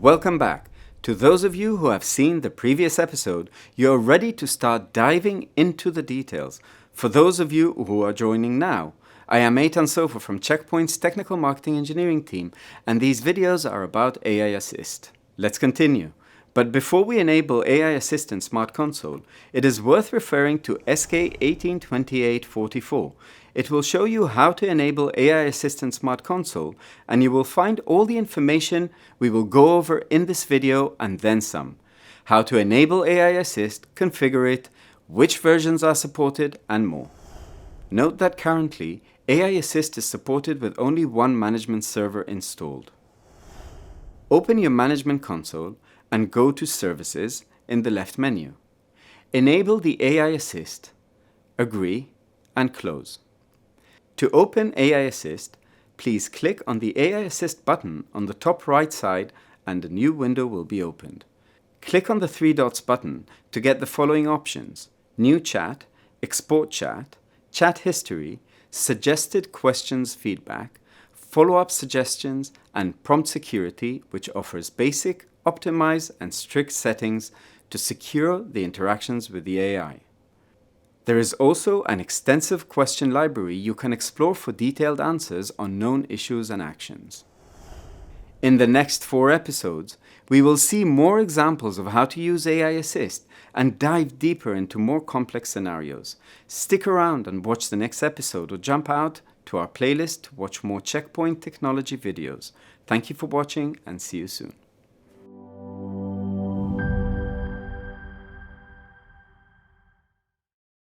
Welcome back. To those of you who have seen the previous episode, you're ready to start diving into the details. For those of you who are joining now, I am Eitan Sofer from Checkpoint's Technical Marketing Engineering team, and these videos are about AI Assist. Let's continue. But before we enable AI Assist in Smart Console, it is worth referring to SK 182844. It will show you how to enable AI Assist in Smart Console, and you will find all the information we will go over in this video and then some. How to enable AI Assist, configure it, which versions are supported, and more. Note that currently, AI Assist is supported with only one management server installed. Open your Management Console and go to Services in the left menu. Enable the AI Assist, agree, and close. To open AI Assist, please click on the AI Assist button on the top right side and a new window will be opened. Click on the three dots button to get the following options: New Chat, Export Chat, Chat History, Suggested Questions Feedback, Follow-up Suggestions, and Prompt Security, which offers basic, optimize, and strict settings to secure the interactions with the AI. There is also an extensive question library you can explore for detailed answers on known issues and actions. In the next 4 episodes, we will see more examples of how to use AI Assist and dive deeper into more complex scenarios. Stick around and watch the next episode or jump out to our playlist to watch more Checkpoint technology videos. Thank you for watching and see you soon.